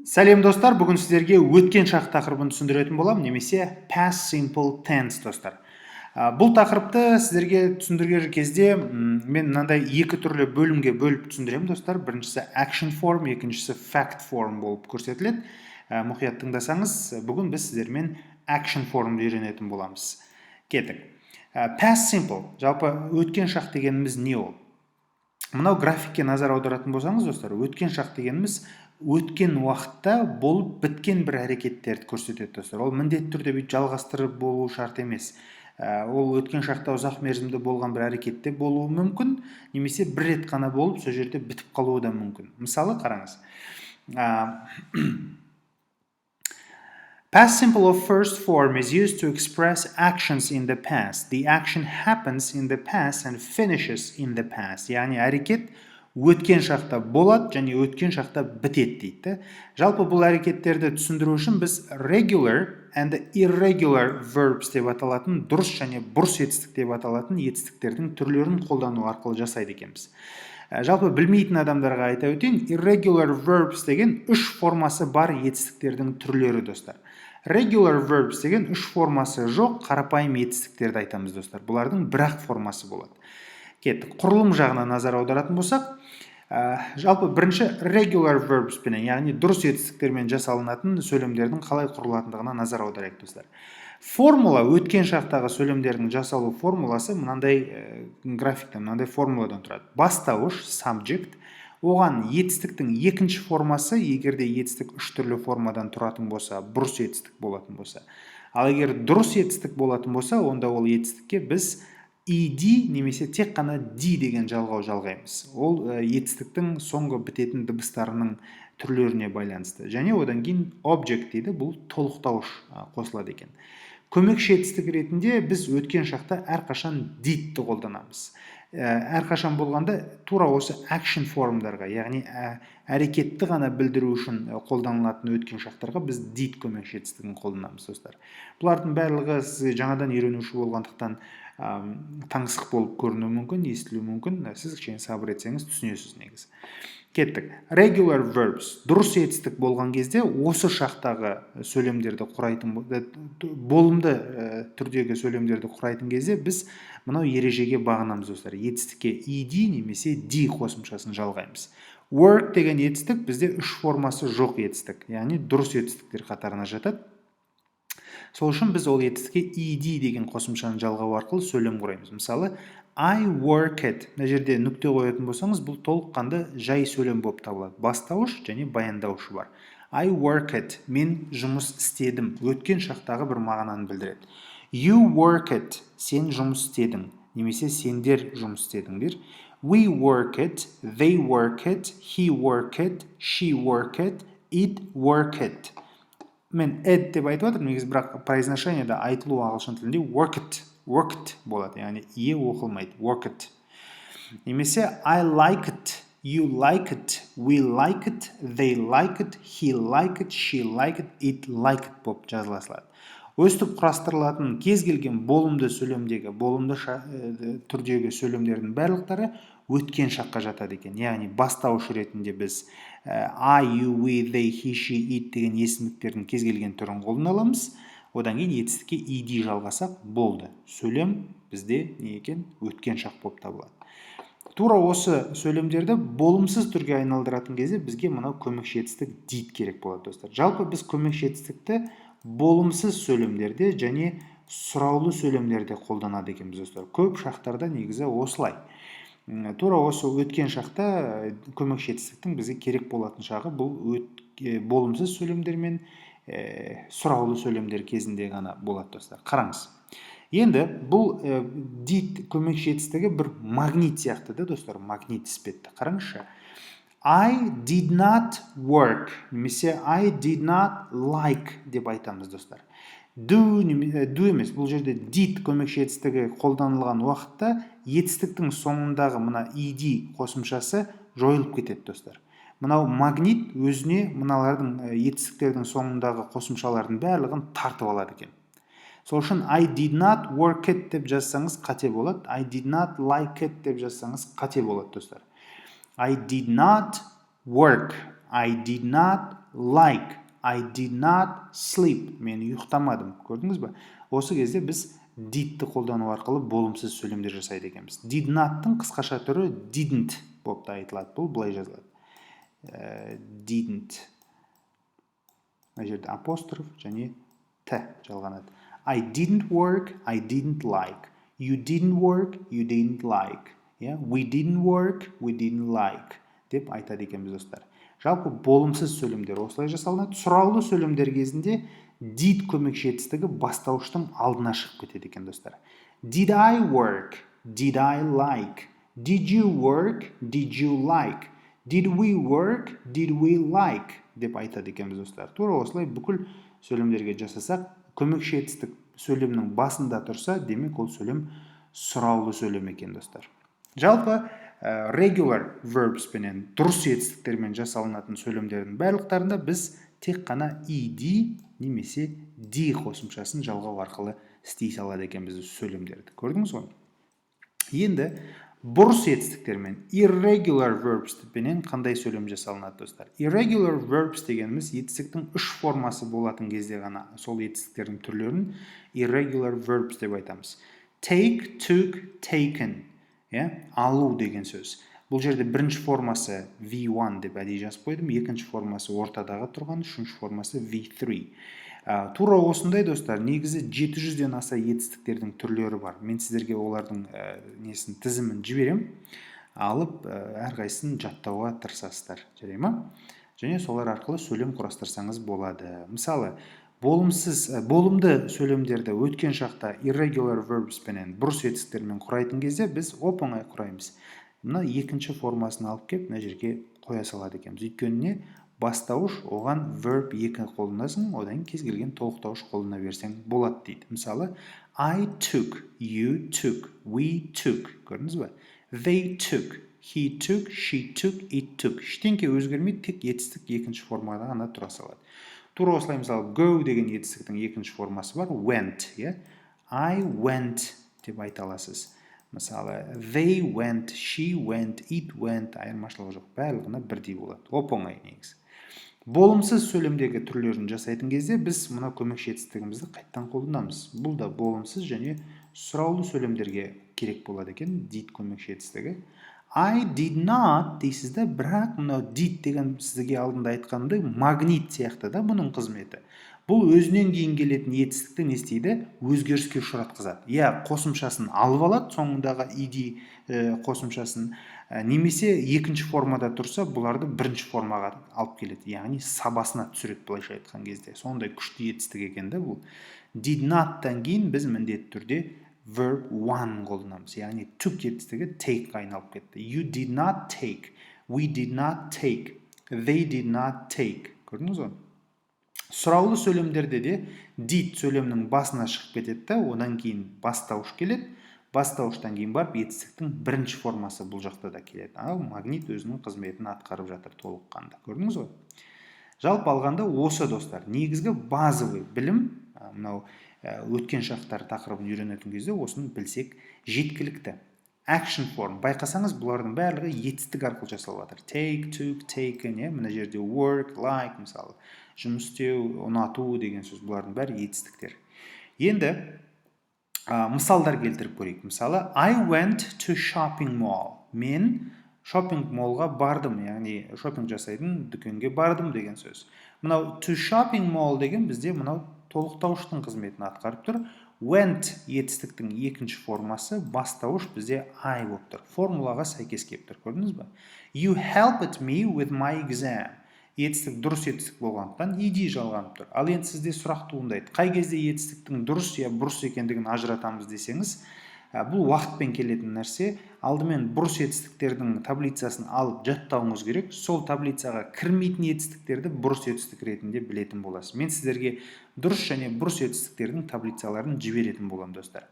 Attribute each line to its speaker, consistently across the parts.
Speaker 1: Сәлем достар, бүгін сіздерге өткен шақ тақырыбын түсіндіретін боламын, немесе past simple tense достар. Бұл тақырыпты сіздерге түсіндірген кезде мен мынандай екі түрлі бөлімге бөліп түсіндіремін достар. Біріншісі action form, екіншісі fact form болып көрсетіледі. Мұқият тыңдасаңыз, бүгін біз сіздермен action formды үйренетін боламыз. Кеттік. Past simple, жалпы өткен шақ дегеніміз не ол? Мынау графикке назар аударатын болсаңыз достар, өткен шақ дегеніміз өткен уақытта болып біткен бір әрекеттерді көрсетеді достар. Ол міндетті түрде бүйтіп жалғастырып болу шарт емес. Ол өткен шақта ұзақ мерзімді болған бір әрекетте болуы мүмкін, немесе бір рет қана болып сол жерде бітіп қалуы да мүмкін. Мысалы қараңыз. Past simple of first form is used to express actions in the past. The action happens in the past and finishes in the past. Яғни әрекет өткен шақта болады және өткен шақта бітеді дейді. Жалпы бұл әрекеттерді түсіндіру үшін біз regular and irregular verbs деп аталатын, дұрыс және бұрыс етістік деп аталатын етістіктердің түрлерін қолдану арқылы жасайды екенбіз. Жалпы білмейтін адамдарға айта өтейін, irregular verbs деген үш формасы бар етістіктердің түрлері достар. Regular verbs деген үш формасы жоқ, қарапайым етістіктерді айтамыз достар. Бұлардың бір-ақ формасы болады. Кеттік, құрылым жағына назар аударатын болсақ, жалпы бірінші regular verbs пен, яғни дұрыс етістіктермен жасалынатын сөйлемдердің қалай құрылатындығына назар аударайық достар. Формула, өткен шақтағы сөйлемдердің жасалу формуласы мынандай графикта, мынандай формуладан тұрады. Бастауыш, subject, оған етістіктің екінші формасы, егерде етістік үш түрлі формадан тұратын болса, бұрыс етістік болатын болса. Ал егер дұрыс етістік болатын болса, онда ол етістікке біз ed немесе тек қана d деген жалғау жалғаймыз. Ол етістіктің соңғы бітетін дыбыстарының түрлеріне байланысты. Және одан кейін object дейді, бұл толықтауыш қосылады екен. Көмекші етістік ретінде біз өткен шақта әрқашан didті қолданамыз. Әрқашан болғанда тура осы action формдарға, яғни әрекетті ғана білдіру үшін қолданылатын өткен шақтарға біз did көмекші етістігін қолданамыз достар. Бұлардың барлығы сіз жаңадан үйренуші болғандықтан таңсық болып көрінуі мүмкін, естілуі мүмкін. Сіз кішкене сабыр етсеңіз түсінесіз негізі. Кеттік. Regular verbs, дұрыс етістік болған кезде осы шақтағы сөйлемдерді құрайтын, болымды түрдегі сөйлемдерді құрайтын кезде біз мынау ережеге бағынамыз достар. Етістікке ed немесе d қосымшасын жалғаймыз. Work деген етістік бізде үш формасы жоқ етістік, яғни дұрыс етістіктер қатарына жатады. Сол үшін біз ол етістікке ed деген қосымшаны жалғау арқылы сөйлем құраймыз. Мысалы, I work at. Мына жерде нүкте қоятын болсаңыз, бұл толыққанды жай сөйлем болып табылады. Бастауыш және баяндауышы бар. I work at. Мен жұмыс істедім. Өткен шақтағы бір мағынаны білдіреді. You work at. Сен жұмыс істедің. Немесе сендер жұмыс істедіңдер. We work at. They work at. He work at. She work at. It work at. Мен ed деп айтып отырмын, негізі бірақ произношениеда айтылу ағылшын тілінде worked болады, яғни е оқылмайды, worked. Немесе I like it, you like it, we like it, they like it, he like it, she like it, it like it болып жазыласылады. Өстіп құрастырылатын кез келген болымды сөйлемдегі, болымды түрдегі сөйлемдердің барлықтары өткен шаққа жатады екен. Яғни бастауыш ретінде біз I, you, we, they, he, she, it деген есімдіктердің кез келген түрін қолдана аламыз. Одан кейін етістікке ed жалғасақ болды. Сөйлем бізде не екен? Өткен шақ болып табылады. Тура осы сөйлемдерді болымсыз түрге айналдыратын кезде бізге мынау көмекші етістік did керек болады достар. Жалпы біз көмекші етістікті болымсыз сөйлемдерде және сұраулы сөйлемдерде қолданады екенбіз достар. Көп шақтарда негізі осылай. Тура осы өткен шақта көмекші етістіктің бізге керек болатын шағы бұл болымсыз сөйлемдер мен сұраулы сөйлемдер кезінде ғана болады достар. Қараңыз. Енді бұл did көмекші етістігі бір магнит сияқты да достар, магнит іспетті. Қараңызшы. I did not work, немесе I did not like деп айтамыз достар. Do емес, бұл жерде did көмекші етістігі қолданылған уақытта етістіктің соңындағы мына ed қосымшасы жойылып кетеді достар. Мынау магнит өзіне мыналардың етістіктердің соңындағы қосымшалардың барлығын тартып алады екен. Сол үшін I did not work it деп жазсаңыз қате болады. I did not like it деп жазсаңыз қате болады достар. I did not work. I did not like. I did not sleep. Мен ұйықтамадым. Көрдіңіз бе? Осы кезде біз did'ті қолдану арқылы болымсыз сөйлемдер жасайды екенбіз. Did not'тың қысқаша түрі didn't болып та айтылады. Бұл былай жазылады. Didn't. Мына жерде апостроф және т жалғанады. I didn't work, I didn't like. You didn't work, you didn't like. We didn't work, we didn't like. Деп айтады екенбіз достар. Жалпы болымсыз сөйлемдер осылай жасалынады. Сұраулы сөйлемдер кезінде did көмекші етістігі бастауыштың алдына шығып кетеді екен достар. Did I work? Did I like? Did you work? Did you like? Did we work? Did we like? Деп айтады екенбіз достар. Тура осылай бүкіл сөйлемдерге жасасақ, көмекші етістік сөйлемнің басында тұрса, демек ол сөйлем сұраулы сөйлем екен достар. Жалпы regular verbs пенен дұрыс етістіктермен жасалынатын сөйлемдердің барлықтарында біз тек қана ed немесе d қосымшасын жалғау арқылы істей салады екенбіз сөйлемдерді. Көрдіңіз ғой? Енді бұрыс етістіктермен irregular verbs пенен қандай сөйлем жасалынады достар? Irregular verbs дегеніміз етістіктің үш формасы болатын кезде ғана сол етістіктердің түрлерін irregular verbs деп айтамыз. Take, took, taken. Алу деген сөз. Бұл жерде бірінші формасы V1 деп әдейі жазып қойдым, екінші формасы ортадағы тұрған, үшінші формасы V3. Тура осындай достар, негізі 700-ден аса етістіктердің түрлері бар. Мен сіздерге олардың тізімін жіберем, алып әрқайсысын жаттауға тырысасыздар, жарай ма? Және солар арқылы сөйлем құрастырсаңыз болады. Мысалы, болымды сөйлемдерді өткен шақта irregular verbs пенен бұрыс етістіктермен құрайтын кезде біз оп-оңай құраймыз. Мына екінші формасын алып кеп, мына жерге қоя салады екенбіз. Өйткені бастауыш, оған verb 2 қолданасың, одан кез келген толықтауыш қолдана берсең болады дейді. Мысалы, I took, you took, we took. Көрдіңіз бе? They took, he took, she took, it took. Ештеңке өзгермейді, тек етістік екінші формада ғана тұра салады. Тура осылай мысалы go деген етістіктің екінші формасы бар, went. I went деп айта аласыз. Мысалы, they went, she went, it went, айырмашылығы жоқ, барлығына бірдей болады. Оп-оңай негізі. Болымсыз сөйлемдегі түрлерін жасайтын кезде біз мына көмекші етістігімізді қайттан қолданамыз. Бұл да болымсыз және сұраулы сөйлемдерге керек болады екен, did көмекші етістігі. I did not дейсіз да, бірақ мынау did деген сізге алдында айтқанымдай магнит сияқты да бұның қызметі. Бұл өзінен кейін келетін етістікті не істейді? Өзгеріске ұшыратқызады. Қосымшасын алып алады, соңындағы ed қосымшасын, немесе екінші формада тұрса, бұларды бірінші формаға алып келеді. Яғни сабасына түсіреді былайша айтқан кезде. Сондай күшті етістік екен де бұл. Did not-тан кейін біз міндетті түрде verb 1 қолданамыз. Яғни took етістігі take-ға айналып кетті. You did not take, we did not take, they did not take. Көрдіңіз ғой? Сұраулы сөйлемдерде де did сөйлемнің басына шығып кетеді да, одан кейін бастауыш келеді. Бастауыштан кейін барып етістіктің бірінші формасы бұл жақта да келеді. Ал магнит өзінің қызметін атқарып жатыр толыққанды. Көрдіңіз ғой? Жалпы алғанда осы достар, негізгі базовый білім, мынау өткен шақтар тақырыбын үйренетін кезде осыны білсек жеткілікті. Action form. Байқасаңыз, бұлардың барлығы етістік арқылы жасалып жатыр. Take, took, taken, мына жерде work, like, мысалы, жұмыс істеу, ұнату деген сөз, бұлардың бәрі етістіктер. Енді мысалдар келтіріп көрейік. Мысалы, I went to shopping mall. Мен shopping mallға бардым, яғни shopping жасайтын дүкенге бардым деген сөз. Мынау to shopping mall деген бізде мынау толықтауыштың қызметін атқарып тұр. Went етістіктің екінші формасы бастауыш бізде I болып тұр. Формулаға сәйкес келіп тұр, көрдіңіз бе? You helped me with my exam. Етістік дұрыс етістік болғандықтан ed жалғанып тұр. Ал енді сізде сұрақ туындайды. Қай кезде етістіктің дұрыс я бұрыс екендігін ажыратамыз десеңіз, бұл уақытпен келетін нәрсе. Алдымен бұрыс етістіктердің таблицасын алып жаттауыңыз керек. Сол таблицаға кірмейтін етістіктерді бұрыс етістік ретінде білетін боласыз. Мен сіздерге дұрыс және бұрыс етістіктердің таблицаларын жіберетін болам достар.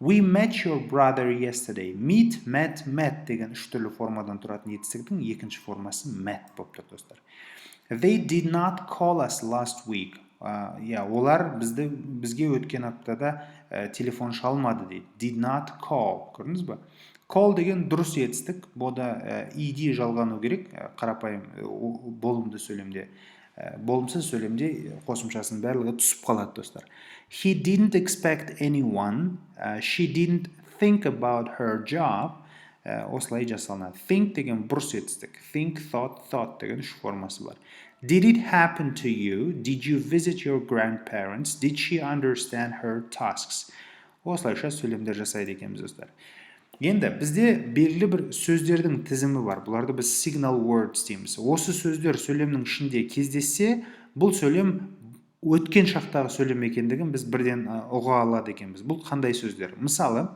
Speaker 1: We met your brother yesterday. Meet, met, met деген үш түрлі формадан тұратын етістіктің екінші формасы met болып тұр достар. They did not call us last week. Олар бізге өткен аптада телефон шалмады дейді. Did not call. Көрдіңіз бе? Call деген дұрыс етістік. Бұда ed жалғану керек. Қарапайым болымды сөйлемде болымсыз сөйлемде қосымшасының барлығы түсіп қалады, достар. He didn't expect anyone. She didn't think about her job. Осылай жасалынады. Think деген бұрыс етістік. Think, thought деген үш формасы бар. Did it happen to you? Did you visit your grandparents? Did she understand her tasks? Осылайша сөйлемдер жасайды екенбіз, достар. Енді бізде белгілі бір сөздердің тізімі бар. Бұларды біз signal words дейміз. Осы сөздер сөйлемнің ішінде кездессе, бұл сөйлем өткен шақтағы сөйлем екендігін біз бірден ұға алады екенбіз. Бұл қандай сөздер? Мысалы,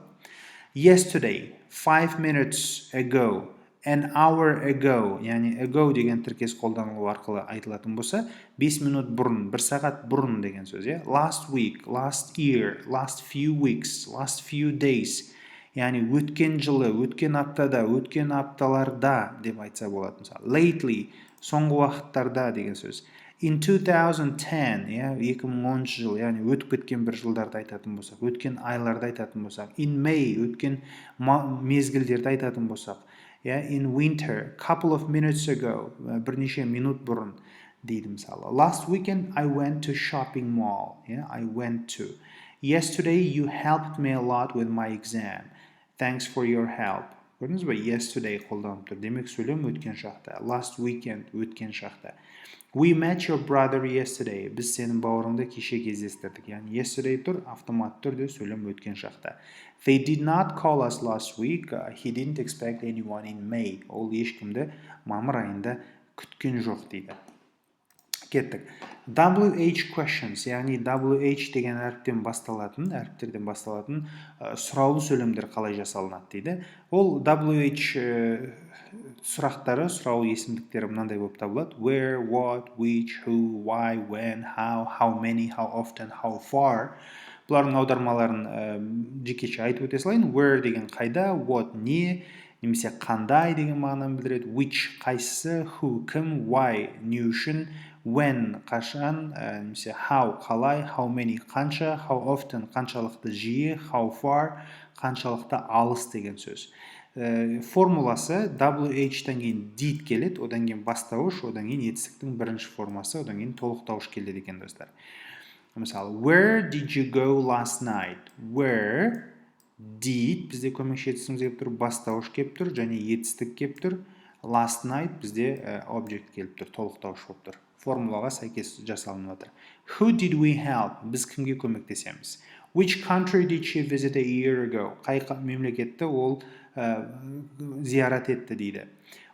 Speaker 1: yesterday, 5 minutes ago, an hour ago, яғни ago деген тіркес қолданылу арқылы айтылатын болса, 5 минут бұрын, 1 сағат бұрын деген сөз. Last week, last year, last few weeks, last few days, яғни өткен жылы, өткен аптада, өткен апталарда деп айтса болады. Мысалы, lately, соңғы уақыттарда деген сөз. In 2010, 2010 жыл, яғни өтіп кеткен бір жылдарды айтатын болсақ, өткен айларды айтатын болсақ. In May, өткен мезгілдерді айтатын болсақ. In winter, couple of minutes ago, бірнеше минут бұрын дейді мысалы. Last weekend, I went to shopping mall. I went to. Yesterday, you helped me a lot with my exam. Thanks for your help. Көрдіңіз бе? Yesterday қолданып тұр. Демек сөйлем өткен шақта. Last weekend өткен шақта. We met your brother yesterday. Біз сенің бауырыңды кеше кездестірдік. Яғни yesterday тұр, автомат түрде сөйлем өткен шақта. They did not call us last week. He didn't expect anyone in May. Ол ешкімді мамыр айында күткен жоқ дейді. Кеттік. WH questions, яғни WH деген әріптерден басталатын сұраулы сөйлемдер қалай жасалынады дейді. Ол WH сұрақтары, сұраулы есімдіктері мынандай болып табылады. Where, what, which, who, why, when, how many, how often, how far. Бұлардың аудармаларын жекеше айтып өте салайын. Where деген қайда, what не, немесе қандай деген мағынаны білдіреді. Which қайсысы, who кім, why не үшін, when қашан, немесе how қалай, how many қанша, how often қаншалықты жиі, how far қаншалықты алыс деген сөз. Формуласы WH-тан кейін did келеді, одан кейін бастауыш, одан кейін етістіктің бірінші формасы, одан кейін толықтауыш келеді екен, достар. Мысалы, where did you go last night? Where did бізде көмекші етістігіміз келіп тұр, бастауыш келіп тұр, және етістік келіп тұр. Last night бізде object келіп тұр, толықтауыш болып тұр. Формулаға сәйкес жасалынып жатыр. Who did we help? Біз кімге көмектесеміз? Which country did she visit a year ago? Қай мемлекетті ол зиярат етті дейді.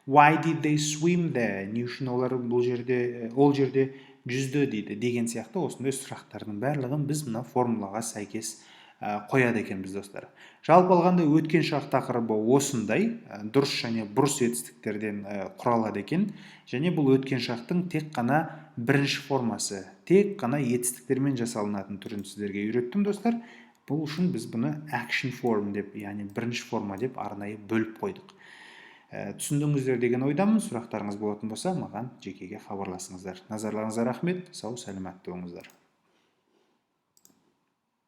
Speaker 1: Why did they swim there? Не үшін олар ол жерде жүзді дейді. Деген сияқты осындай сұрақтардың барлығын біз мына формулаға сәйкес қояды екенбіз, достар. Жалпы алғанда өткен шақ тақырыбы осындай дұрыс және бұрыс етістіктерден құралады екен. Және бұл өткен шақтың тек қана бірінші формасы, тек қана етістіктермен жасалынатын түрін сіздерге үйреттім, достар. Бұл үшін біз бұны action form деп, яғни бірінші форма деп арнайы бөліп қойдық. Түсіндіңіздер деген ойдамын. Сұрақтарыңыз болатын болса, маған жекеге хабарласыңыздар. Назарларыңызға рахмет. Сау, сәлематты болыңыздар.